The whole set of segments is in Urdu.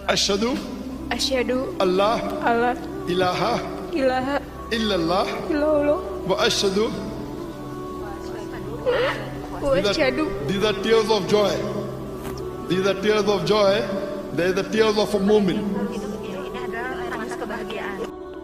Asyhadu Asyhadu Allah Allah ilaha ilaha illallah illallah wa asyhadu. wa asyhadu. These are tears of joy. These are tears of joy. They are the tears of a mu'min.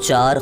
4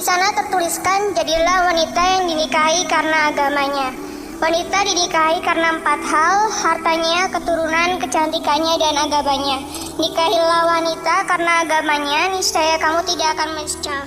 Sana tertuliskan jadilah wanita yang dinikahi karena agamanya. Wanita dinikahi karena 4 hal, hartanya, keturunan, kecantikannya, dan agamanya. Nikahilah wanita karena agamanya, niscaya kamu tidak akan menyesal.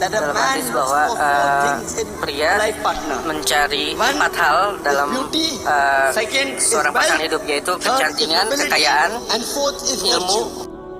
Hadis bahwa pria mencari 4 hal dalam seorang pasangan hidup, yaitu kecantikan, kekayaan, ilmu।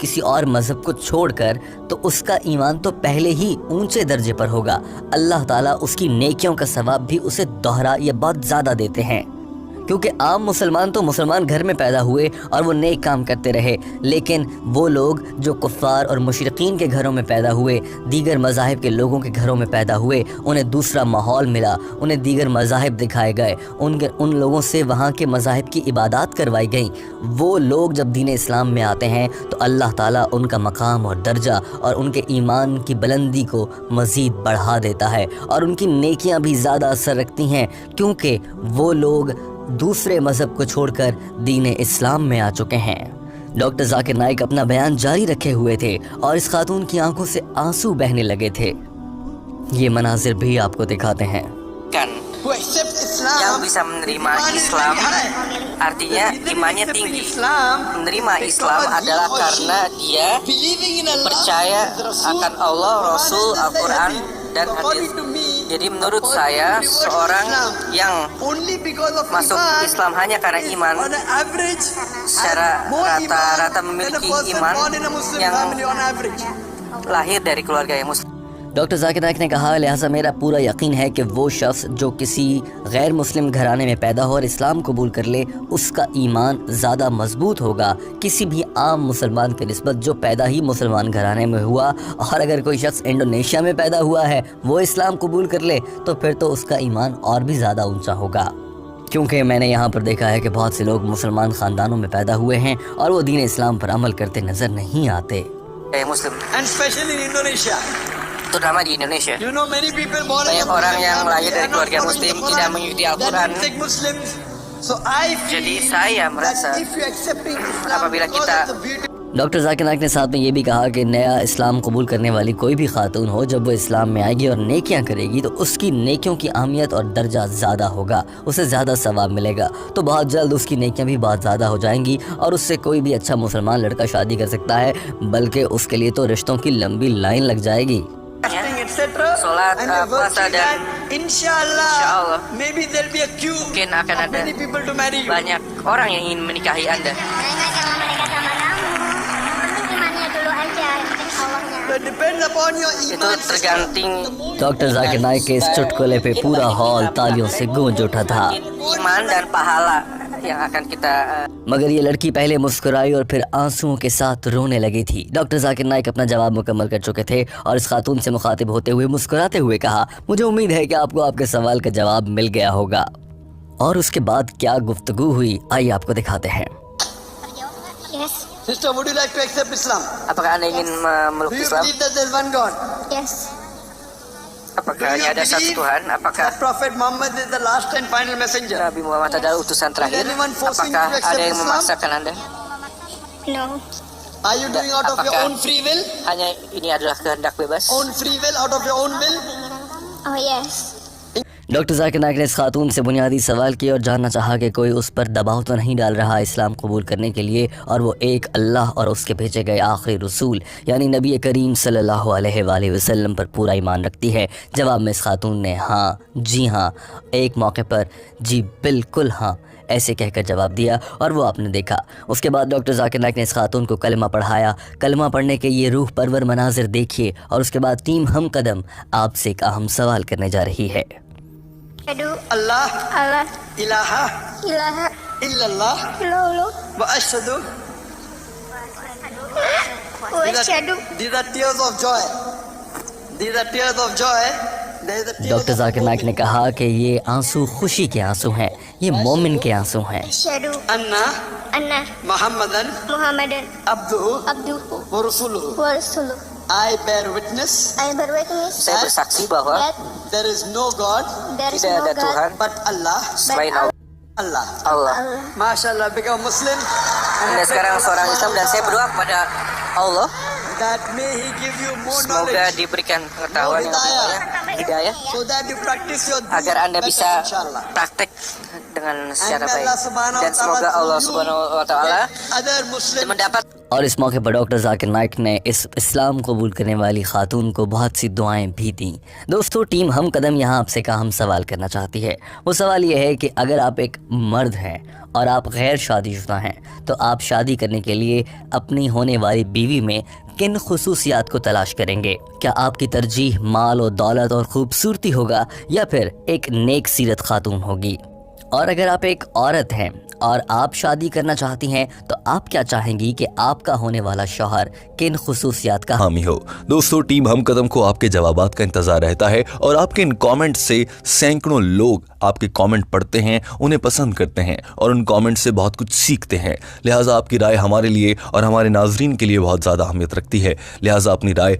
کسی اور مذہب کو چھوڑ کر تو اس کا ایمان تو پہلے ہی اونچے درجے پر ہوگا. اللہ تعالیٰ اس کی نیکیوں کا ثواب بھی اسے دوہرا یا بہت زیادہ دیتے ہیں. کیونکہ عام مسلمان تو مسلمان گھر میں پیدا ہوئے اور وہ نیک کام کرتے رہے، لیکن وہ لوگ جو کفار اور مشرقین کے گھروں میں پیدا ہوئے، دیگر مذاہب کے لوگوں کے گھروں میں پیدا ہوئے، انہیں دوسرا ماحول ملا، انہیں دیگر مذاہب دکھائے گئے، ان لوگوں سے وہاں کے مذاہب کی عبادات کروائی گئیں. وہ لوگ جب دین اسلام میں آتے ہیں تو اللہ تعالیٰ ان کا مقام اور درجہ اور ان کے ایمان کی بلندی کو مزید بڑھا دیتا ہے، اور ان کی نیکیاں بھی زیادہ اثر رکھتی ہیں، کیونکہ وہ لوگ دوسرے مذہب کو چھوڑ کر دین اسلام میں آ چکے ہیں. ڈاکٹر ذاکر نائک اپنا بیان جاری رکھے ہوئے تھے اور اس خاتون کی آنکھوں سے آنسو بہنے لگے تھے. یہ مناظر بھی آپ کو دکھاتے ہیں. Yang bisa menerima Islam artinya imannya tinggi. Menerima Islam adalah karena dia percaya akan Allah, Rasul, Al-Quran dan hadis. Jadi menurut saya seorang yang masuk Islam hanya karena iman secara rata-rata memiliki iman yang lahir dari keluarga yang muslim. Doctor Zakir Naik نے کہا لہٰذا میرا پورا یقین ہے کہ وہ شخص جو کسی غیر مسلم گھرانے میں پیدا ہو اور اسلام قبول کر لے اس کا ایمان زیادہ مضبوط ہوگا کسی بھی عام مسلمان کے نسبت جو پیدا ہی مسلمان گھرانے میں ہوا. اور اگر کوئی شخص انڈونیشیا میں پیدا ہوا ہے وہ اسلام قبول کر لے تو پھر تو اس کا ایمان اور بھی زیادہ اونچا ہوگا. کیونکہ میں نے یہاں پر دیکھا ہے کہ بہت سے لوگ مسلمان خاندانوں میں پیدا ہوئے ہیں اور وہ دین اسلام پر عمل کرتے نظر نہیں آتے. Muslim. And especially in Indonesia. Terutama di Indonesia. You know many people born Banyak orang yang lahir dari keluarga muslim tidak mengikuti Al-Quran. Muslims. So I Jadi feel saya merasa that if you accepting Islam apabila because kita of the beauty doctor Zakir Naik نے ساتھ میں یہ بھی کہا کہ نیا اسلام قبول کرنے والی کوئی بھی خاتون ہو جب وہ اسلام میں آئے گی اور نیکیاں کرے گی تو اس کی نیکیوں کی اہمیت اور درجہ زیادہ ہوگا، اسے زیادہ ثواب ملے گا. تو بہت جلد اس کی نیکیاں بھی بہت زیادہ ہو جائیں گی اور اس سے کوئی بھی اچھا مسلمان لڑکا شادی کر سکتا ہے، بلکہ اس کے لیے تو رشتوں کی لمبی لائن لگ جائے گی. etc. Sholat, and they work puasa through dan that, Inshallah, Insyaallah. maybe there'll be a queue mungkin akan of ada many people to marry you. banyak orang yang ingin menikahi Anda. Mereka sama mereka sama kamu. Penting imannya dulu aja, Allahnya. But depends upon your Itu iman. tergantung doctor Zakir Naik کے اس چٹکلے پہ پورا ہال تالیوں سے گونج اٹھا تھا. iman dan pahala yang akan kita مگر یہ لڑکی پہلے مسکرائی اور پھر آنسوؤں کے ساتھ رونے لگی تھی. ڈاکٹر ذاکر نائک اپنا جواب مکمل کر چکے تھے اور اس خاتون سے مخاطب ہوتے ہوئے مسکراتے ہوئے کہا مجھے امید ہے کہ آپ کو آپ کے سوال کا جواب مل گیا ہوگا. اور اس کے بعد کیا گفتگو ہوئی آئیے آپ کو دکھاتے ہیں. Yes, Sister, would you like to accept Islam? apakah Anda ingin memeluk Do you Islam? believe that there's one God? yes, Apakah hanya ada satu Tuhan? Apakah that Prophet Muhammad is the last and final messenger? Nabi Muhammad adalah utusan terakhir? anyone forcing you to Apakah accept ada yang Islam? memaksakan Anda? no, Are you doing out of your Apakah- own free will? Hanya ini adalah kehendak bebas? Own free will, out of your own will? oh yes, doctor Zakir Naik نے اس خاتون سے بنیادی سوال کیا اور جاننا چاہا کہ کوئی اس پر دباؤ تو نہیں ڈال رہا اسلام قبول کرنے کے لیے اور وہ ایک اللہ اور اس کے بھیجے گئے آخری رسول یعنی نبی کریم صلی اللہ علیہ وآلہ وسلم پر پورا ایمان رکھتی ہے. جواب میں اس خاتون نے ہاں، جی ہاں، ایک موقع پر جی بالکل ہاں ایسے کہہ کر جواب دیا اور وہ آپ نے دیکھا. اس کے بعد ڈاکٹر ذاکر نائک نے اس خاتون کو کلمہ پڑھایا. کلمہ پڑھنے کے یہ روح پرور مناظر دیکھیے اور اس کے بعد ٹیم ہم قدم آپ سے ایک اہم سوال کرنے جا رہی ہے. aduh, Allah, Allah, ilaha, ilaha, illallah, lulu, wa ashhadu. asyhadu, These are tears of joy. These are tears of joy. There is a tears doctor of ذاکر نائک نے کہا کہ یہ آنسو خوشی کے آنسو ہیں، یہ مومن کے آنسو ہیں. asyhadu, Anna anna, Muhammadan Muhammadan, abduhu abduhu, wa rasuluhu. wa rasuluh. I bear witness I berwitness Saya bersaksi bahwa that there is no God there is tidak no ada God Tuhan but Allah. selain but Allah. Allah. Allah. MashaAllah, become Muslim. Anda sekarang seorang Islam dan saya berdoa kepada Allah That may He give you more semoga knowledge diberikan pengetahuan yang lebih banyak, hidayah, so that you practice your deen agar Anda better, bisa inshallah. praktek dengan secara And Allah baik Subhanahu wa dan semoga Ta'ala Allah through you Subhanahu wa Ta'ala get other Muslims mendapat اور اس موقع پر ڈاکٹر ذاکر نائک نے اس اسلام قبول کرنے والی خاتون کو بہت سی دعائیں بھی دیں۔ دوستو ٹیم ہم قدم یہاں آپ سے کا ہم سوال کرنا چاہتی ہے، وہ سوال یہ ہے کہ اگر آپ ایک مرد ہیں اور آپ غیر شادی شدہ ہیں تو آپ شادی کرنے کے لیے اپنی ہونے والی بیوی میں کن خصوصیات کو تلاش کریں گے؟ کیا آپ کی ترجیح مال و دولت اور خوبصورتی ہوگا یا پھر ایک نیک سیرت خاتون ہوگی؟ اور اگر آپ ایک عورت ہیں اور آپ شادی کرنا چاہتی ہیں تو آپ کیا چاہیں گی کہ آپ کا ہونے والا شوہر کن خصوصیات کا حامی ہو؟ دوستو ٹیم ہم قدم کو آپ کے جوابات کا انتظار رہتا ہے اور آپ کے ان کامنٹ سے سینکڑوں لوگ آپ کے کامنٹ پڑھتے ہیں، انہیں پسند کرتے ہیں اور ان کامنٹ سے بہت کچھ سیکھتے ہیں، لہٰذا آپ کی رائے ہمارے لیے اور ہمارے ناظرین کے لیے بہت زیادہ اہمیت رکھتی ہے، لہٰذا اپنی رائے